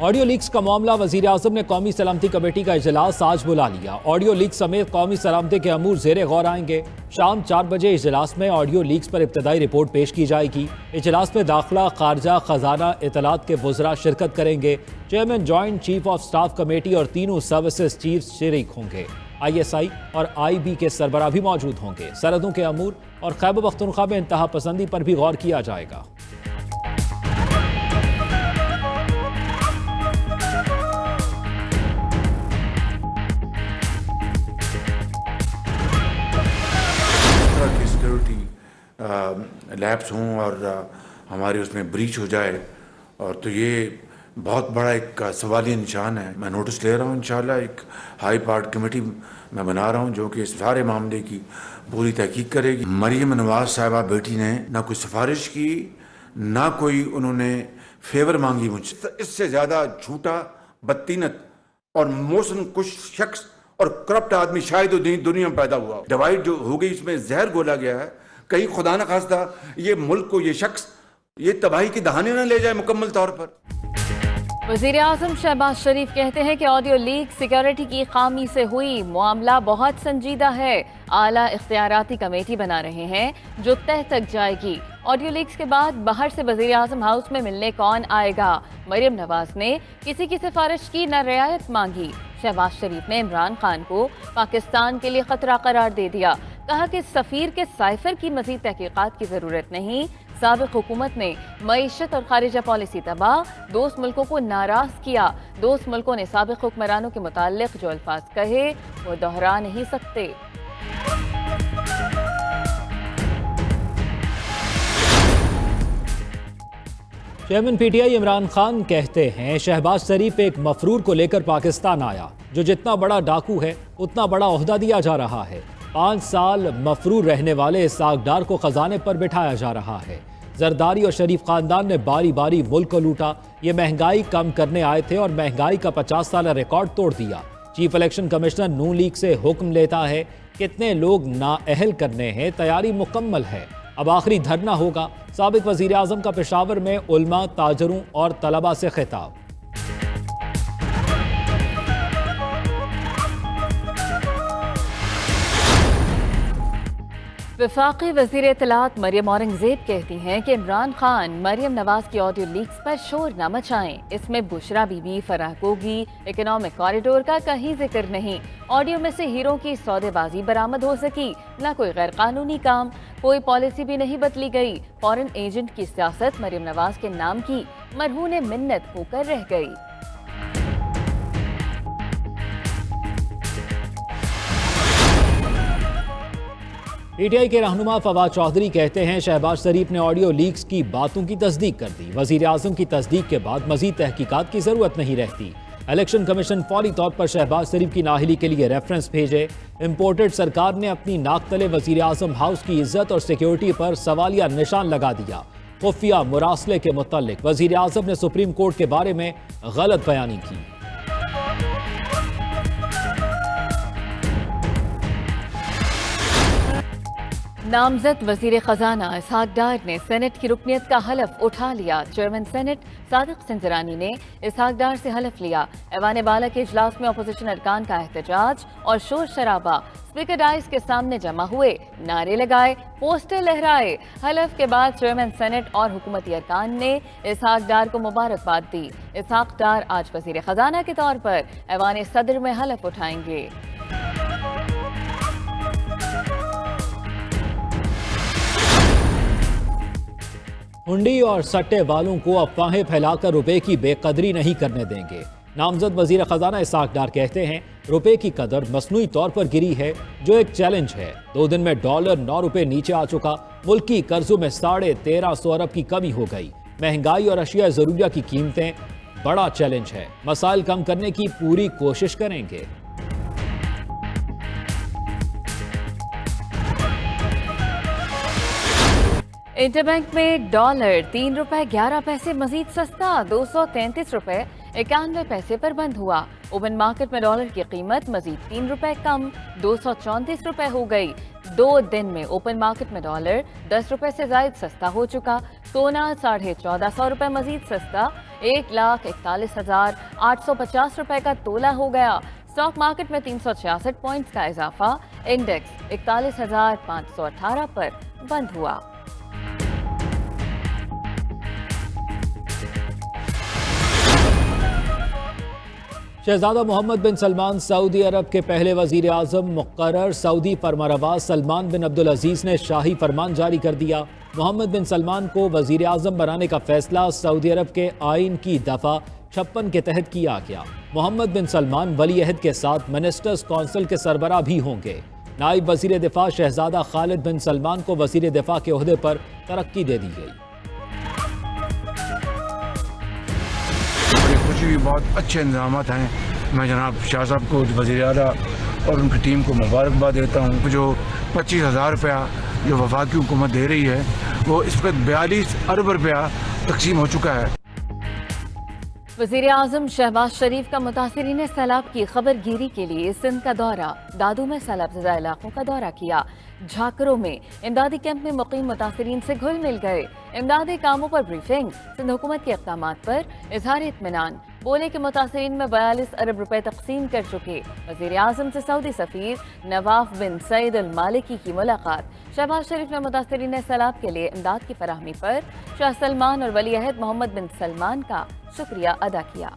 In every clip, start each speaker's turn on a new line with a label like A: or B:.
A: Audio leaks کا معاملہ وزیر اعظم نے قومی سلامتی کمیٹی کا اجلاس آج بلا لیا۔ آڈیو لیکس سمیت قومی سلامتی کے امور زیر غور آئیں گے۔ شام 4 بجے اجلاس میں آڈیو لیکس پر ابتدائی رپورٹ پیش کی جائے گی۔ اجلاس میں داخلہ، خارجہ، خزانہ، اطلاعات کے وزراء شرکت کریں گے۔ Chairman joint chief of staff committee اور تینوں سروسز چیفز شریک ہوں گے۔ ISI اور IB کے سربراہ بھی موجود ہوں گے۔ سرحدوں کے امور اور خیبر پختونخوا میں انتہا پسندی پر بھی غور کیا جائے گا۔
B: لیبس ہوں اور ہمارے اس میں بریچ ہو جائے اور تو یہ بہت بڑا ایک سوالیہ نشان ہے۔ میں نوٹس لے رہا ہوں، انشاءاللہ ایک ہائی پارٹ کمیٹی میں بنا رہا ہوں جو کہ اس سارے معاملے کی پوری تحقیق کرے گی۔ مریم نواز صاحبہ بیٹی نے نہ کوئی سفارش کی، نہ کوئی انہوں نے فیور مانگی مجھ سے۔ اس سے زیادہ جھوٹا، بدتینت اور موسم کش شخص اور کرپٹ آدمی شاید دنیا میں پیدا ہوا۔ ڈیوائیڈ جو ہو گئی، اس میں زہر گھولا گیا ہے، کہیں خدا نہ خواستہ یہ ملک کو، یہ شخص یہ تباہی کی دہانے نہ لے جائے مکمل طور پر۔
C: وزیر اعظم شہباز شریف کہتے ہیں کہ آڈیو لیک سیکیورٹی کی خامی سے ہوئی، معاملہ بہت سنجیدہ ہے۔ اعلیٰ اختیاراتی کمیٹی بنا رہے ہیں جو تہ تک جائے گی۔ آڈیو لیکس کے بعد باہر سے وزیر اعظم ہاؤس میں ملنے کون آئے گا؟ مریم نواز نے کسی کی سفارش کی، نہ رعایت مانگی۔ شہباز شریف نے عمران خان کو پاکستان کے لیے خطرہ قرار دے دیا، کہا کہ سفیر کے سائفر کی مزید تحقیقات کی ضرورت نہیں۔ سابق حکومت نے معیشت اور خارجہ پالیسی تباہ، دوست ملکوں کو ناراض کیا۔ دوست ملکوں نے سابق حکمرانوں کے متعلق جو الفاظ کہے وہ دہرا نہیں سکتے۔
A: چیئرمین PTI عمران خان کہتے ہیں شہباز شریف ایک مفرور کو لے کر پاکستان آیا، جو جتنا بڑا ڈاکو ہے اتنا بڑا عہدہ دیا جا رہا ہے۔ 5 سال مفرور رہنے والے اسحاق ڈار کو خزانے پر بٹھایا جا رہا ہے۔ زرداری اور شریف خاندان نے باری باری ملک کو لوٹا۔ یہ مہنگائی کم کرنے آئے تھے اور مہنگائی کا 50 سالہ ریکارڈ توڑ دیا۔ چیف الیکشن کمشنر نون لیگ سے حکم لیتا ہے، کتنے لوگ نااہل کرنے ہیں، تیاری مکمل ہے، اب آخری دھرنا ہوگا۔ سابق وزیر اعظم کا پشاور میں علماء، تاجروں اور طلباء سے خطاب۔
C: وفاقی وزیر اطلاعات مریم اورنگزیب کہتی ہیں کہ عمران خان مریم نواز کی آڈیو لیکس پر شور نہ مچائیں۔ اس میں Bushra Bibi, Farah Gogi, economic corridor کا کہیں ذکر نہیں۔ آڈیو میں سے ہیروں کی سودے بازی برآمد ہو سکی، نہ کوئی غیر قانونی کام، کوئی پالیسی بھی نہیں بدلی گئی۔ فارن ایجنٹ کی سیاست مریم نواز کے نام کی مرہون منت ہو کر رہ گئی۔
A: PTI کے رہنما فواد چودھری کہتے ہیں شہباز شریف نے آڈیو لیکس کی باتوں کی تصدیق کر دی۔ وزیر اعظم کی تصدیق کے بعد مزید تحقیقات کی ضرورت نہیں رہتی۔ الیکشن کمیشن فوری طور پر شہباز شریف کی نااہلی کے لیے ریفرنس بھیجے۔ امپورٹڈ سرکار نے اپنی ناک تلے وزیر اعظم ہاؤس کی عزت اور سیکیورٹی پر سوالیہ نشان لگا دیا۔ خفیہ مراسلے کے متعلق وزیر اعظم نے سپریم کورٹ کے بارے میں غلط بیانی کی۔
C: نامزد وزیر خزانہ اسحاق ڈار نے سینٹ کی رکنیت کا حلف اٹھا لیا۔ چیئرمین سینٹ صادق سنجرانی نے اسحاق ڈار سے حلف لیا۔ ایوان بالا کے اجلاس میں اپوزیشن ارکان کا احتجاج اور شور شرابہ۔ اسپیکر ڈائس کے سامنے جمع ہوئے، نعرے لگائے، پوسٹر لہرائے۔ حلف کے بعد چیئرمین سینٹ اور حکومتی ارکان نے اسحاق ڈار کو مبارکباد دی۔ اسحاق ڈار آج وزیر خزانہ کے طور پر ایوان صدر میں حلف اٹھائیں گے۔
A: ہنڈی اور سٹے والوں کو افواہیں پھیلا کر روپے کی بے قدری نہیں کرنے دیں گے۔ نامزد وزیر خزانہ اسحاق ڈار کہتے ہیں روپے کی قدر مصنوعی طور پر گری ہے، جو ایک چیلنج ہے۔ 2 دن میں ڈالر 9 روپے نیچے آ چکا۔ ملکی قرضوں میں 1350 ارب کی کمی ہو گئی۔ مہنگائی اور اشیاء ضروریہ کی قیمتیں بڑا چیلنج ہے۔ مسائل کم کرنے کی پوری کوشش کریں گے۔
C: انٹر بینک میں ڈالر 3 روپے 11 پیسے مزید سستا، 233 روپے 91 پیسے پر بند ہوا۔ اوپن مارکیٹ میں ڈالر کی قیمت مزید 3 روپے کم 234 روپے ہو گئی۔ 2 دن میں اوپن مارکیٹ میں ڈالر 10 روپے سے زائد سستا ہو چکا۔ سونا 1450 روپے مزید سستا 1,41,850 रुपए का तोला हो गया। स्टॉक मार्केट में 366 पॉइंट्स का इजाफा, इंडेक्स 41,518 पर बंद हुआ।
A: शहजादा मोहम्मद बिन सलमान सऊदी अरब के पहले वजीर आज़म मुक़र्रर सऊदी फरमारवा सलमान बिन अब्दुल अजीज़ ने शाही फरमान जारी कर दिया। मोहम्मद बिन सलमान को वजीर आज़म बनाने का फैसला सऊदी अरब के आइन की दफ़ा 56 के तहत किया गया। मोहम्मद बिन सलमान वली अहद के साथ मिनिस्टर्स कौंसिल के सरबराह भी होंगे। नायब वजीर दिफा शहजादा खालिद बिन सलमान को वजीर दिफा के ओहदे पर तरक्की दे दी गई।
B: कुछ भी बहुत अच्छे इंतजामात हैं। मैं जनाब शाह साहब को, वज़ीर आला और उनकी टीम को मुबारकबाद देता हूँ। जो 25,000 रुपया जो वफाकी हुकूमत दे रही है वो इस वक्त 42 अरब रुपया तकसीम हो चुका है।
C: वज़ीर आज़म शहबाज शरीफ का मुतासिरीन सैलाब की खबरगिरी के लिए सिंध का दौरा, दादू में सैलाबज़दा इलाकों का दौरा किया। झाकरों में इमदादी कैंप में मुकीम मुतासिरीन से घुल मिल गए। इमदादी कामों पर ब्रीफिंग, सिंध हुकूमत के इक़दामात पर इजहार इत्मीनान। बोले कि मुतासिरीन में 42 अरब रुपए तकसीम कर चुके। वज़ीर आज़म से सऊदी सफ़ीर नवाफ बिन सईद अल मालिकी की मुलाकात। शहबाज शरीफ ने मुतासिरीन सैलाब के लिए इमदाद की फराहमी पर शाह सलमान और वली अहद मोहम्मद बिन सलमान का शुक्रिया अदा किया।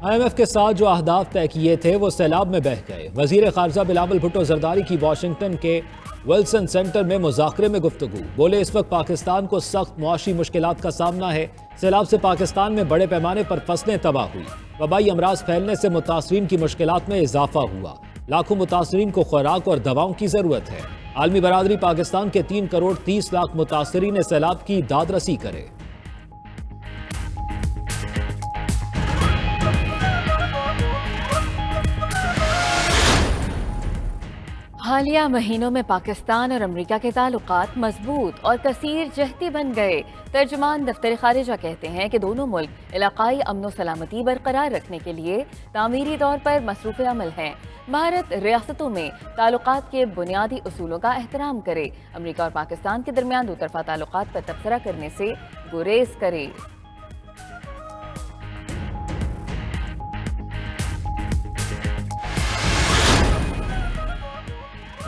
A: IMF के साथ जो अहदाफ तय किए थे वो सैलाब में बह गए। वजीर खारजा बिलावल भुट्टो जरदारी की वाशिंगटन के विल्सन सेंटर में मुज़ाकरे में गुफ्तगू। बोले इस वक्त पाकिस्तान को सख्त मुआशी मुश्किलात का सामना है। सैलाब से पाकिस्तान में बड़े पैमाने पर फसलें तबाह हुई। वबाई अमराज फैलने से मुतासरीन की मुश्किलात में इजाफा हुआ। लाखों मुतासरीन को खुराक और दवाओं की जरूरत है। आलमी बरादरी पाकिस्तान के 3 करोड़ 30 लाख मुतासरीन सैलाब की दादरसी करे।
C: हालिया महीनों में पाकिस्तान और अमरीका के ताल्लुकात मजबूत और कसीर जहती बन गए। तर्जुमान दफ्तर खारिजा कहते हैं कि दोनों मुल्क इलाकाई अमन व सलामती बरकरार रखने के लिए तामीरी तौर पर मसरूफ़ अमल हैं। भारत रियासतों में ताल्लुकात के बुनियादी उसूलों का एहतराम करे। अमरीका और पाकिस्तान के दरमियान दो तरफा ताल्लुकात पर तबसरा करने से गुरेज करे।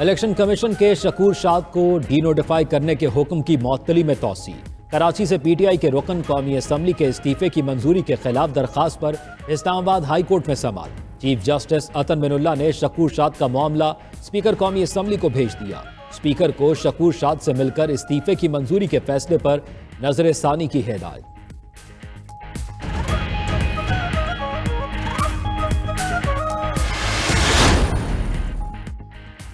A: इलेक्शन कमीशन के शकूर शाद को डीनोटिफाई करने के हुक्म की मअतली में तौसी। कराची से PTI के रुकन कौमी असम्बली के इस्तीफे की मंजूरी के खिलाफ दरखास्त पर इस्लामाबाद हाई कोर्ट में समाअत। चीफ जस्टिस अतन मिनुल्लाह ने शकूर शाद का मामला स्पीकर कौमी असम्बली को भेज दिया। स्पीकर को शकूर शाद से मिलकर इस्तीफे की मंजूरी के फैसले पर नजर सानी की हिदायत।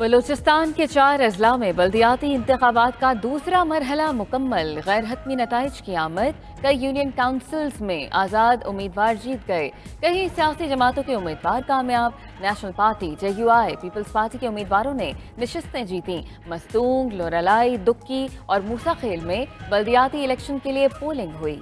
C: बलूचिस्तान के 4 अजला में बल्दियाती इंतखाबात का दूसरा मरहला मुकम्मल। गैर हतमी नताइज की आमद। कई यूनियन काउंसिल्स में आज़ाद उम्मीदवार जीत गए। कई सियासी जमातों के उम्मीदवार कामयाब। National party, JUI, People's Party के उम्मीदवारों ने नशिस्तें जीती। मस्तूंग, लोरालाई, दुक्की और मूसा खेल में बल्दियाती इलेक्शन के लिए पोलिंग हुई।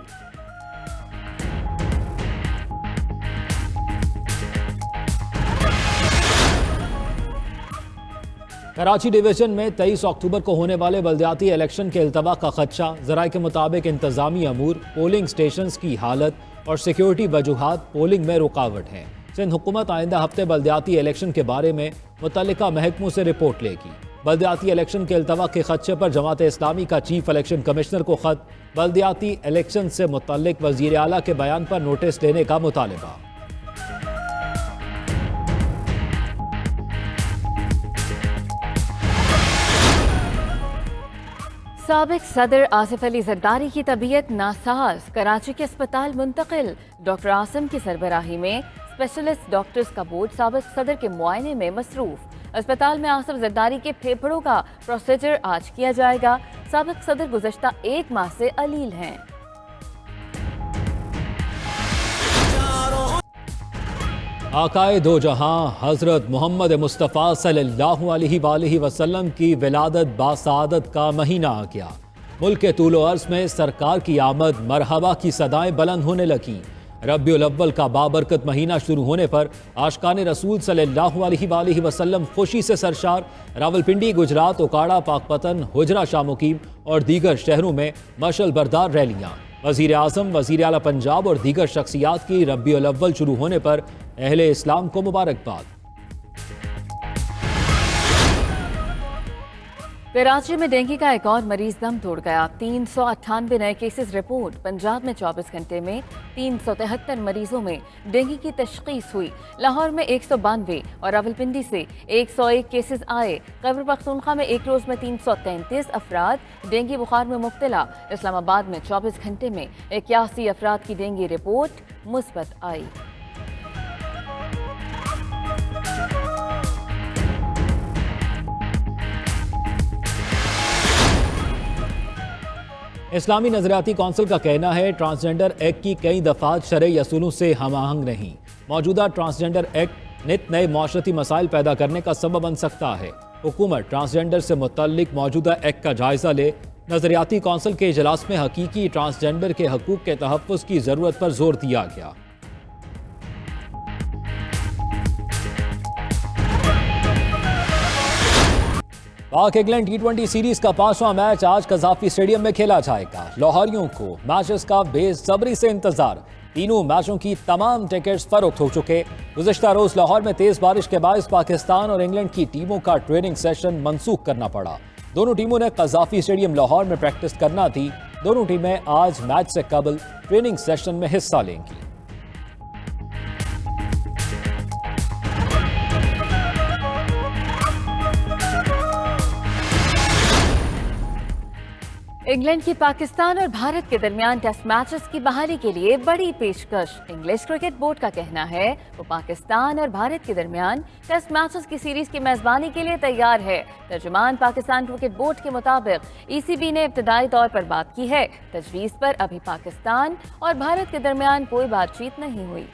A: कराची डिवीजन में 23 अक्टूबर को होने वाले बल्दियाती इलेक्शन के इल्तवा का खदशा। ज़राए के मुताबिक इंतजामी अमूर, पोलिंग स्टेशंस की हालत और सिक्योरिटी वजूहात पोलिंग में रुकावट हैं। सिंध हुकूमत आइंदा हफ्ते बल्दियाती इलेक्शन के बारे में मुतल्लिका महकमों से रिपोर्ट लेगी। बल्दियाती इलेक्शन के इल्तवा के खदशे पर जमात इस्लामी का चीफ इलेक्शन कमिश्नर को खत। बल्दियाती इलेक्शन से मुतल्लिक वज़ीर आला के बयान पर नोटिस लेने का मुतालबा।
C: साबिक सदर आसिफ अली जरदारी की तबीयत नासाज, कराची के अस्पताल मुंतकिल। डॉक्टर आसिम की सरबराही में स्पेशलिस्ट डॉक्टर्स का बोर्ड साबिक सदर के मुआयने में मसरूफ। अस्पताल में आसिफ जरदारी के फेफड़ों का प्रोसीजर आज किया जाएगा। साबिक सदर गुज़श्ता 1 माह से अलील हैं।
A: आकाए दो जहां हजरत मोहम्मद मुस्तफ़ा सल्लल्लाहु अलैहि वसल्लम की विलादत बासआदत का महीना आ गया। मुल्क के तूलो अर्ज में सरकार की आमद मरहबा की सदाएं बुलंद होने लगी। रबी उल अव्वल का बाबरकत महीना शुरू होने पर आशिकान रसूल सल्लल्लाहु अलैहि वसल्लम खुशी से सरशार। रावलपिंडी, गुजरात, ओकाड़ा, पाकपतन, हुजरा, शामुकीम और दीगर शहरों में मशल बरदार रैलियां। वजीर आजम, वजीर आला पंजाब और दीगर शख्सियात की रबी उल अव्वल शुरू होने पर अहले इस्लाम को मुबारकबाद।
C: कराची में डेंगू का एक और मरीज दम तोड़ गया। 398 नए केसेस रिपोर्ट। पंजाब में 24 घंटे में 373 मरीजों में डेंगू की तशखीस हुई। लाहौर में 192 और रावलपिंडी से 101 केसेस आए। खैबर पख्तूनख्वा में एक रोज में 333 अफराद डेंगू बुखार में मुब्तला। इस्लामाबाद में 24 घंटे में 81 अफराद की डेंगू रिपोर्ट मुस्बत आई।
A: इस्लामी नजरियाती कौंसिल का कहना है ट्रांसजेंडर एक्ट की कई दफात शरई असूलों से हमाहंग नहीं। मौजूदा ट्रांसजेंडर एक्ट नित नए माशरती मसाइल पैदा करने का सबब बन सकता है। हुकूमत ट्रांसजेंडर से मुतल्लिक मौजूदा एक्ट का जायजा ले। नजरियाती कौंसिल के इजलास में हकीकी ट्रांसजेंडर के हकूक के तहफ़्फ़ुज़ की ज़रूरत पर जोर दिया गया। पाक इंग्लैंड T20 सीरीज का 5वां मैच आज कज़ाफी स्टेडियम में खेला जाएगा। लाहौरियों को मैचेस का बेसब्री से इंतजार। तीनों मैचों की तमाम टिकट्स फरोख्त हो चुके। गुज़िश्ता रोज लाहौर में तेज बारिश के बायस पाकिस्तान और इंग्लैंड की टीमों का ट्रेनिंग सेशन मनसूख करना पड़ा। दोनों टीमों ने कज़ाफी स्टेडियम लाहौर में प्रैक्टिस करना थी। दोनों टीमें आज मैच से कबल ट्रेनिंग सेशन में हिस्सा लेंगी।
C: इंग्लैंड की पाकिस्तान और भारत के दरमियान टेस्ट मैचेस की बहाली के लिए बड़ी पेशकश। इंग्लिश क्रिकेट बोर्ड का कहना है वो पाकिस्तान और भारत के दरमियान टेस्ट मैचेस की सीरीज की मेजबानी के लिए तैयार है। तर्जुमान पाकिस्तान क्रिकेट बोर्ड के मुताबिक ECB ने इब्तदाई तौर पर बात की है। तजवीज़ पर अभी पाकिस्तान और भारत के दरमियान कोई बातचीत नहीं हुई।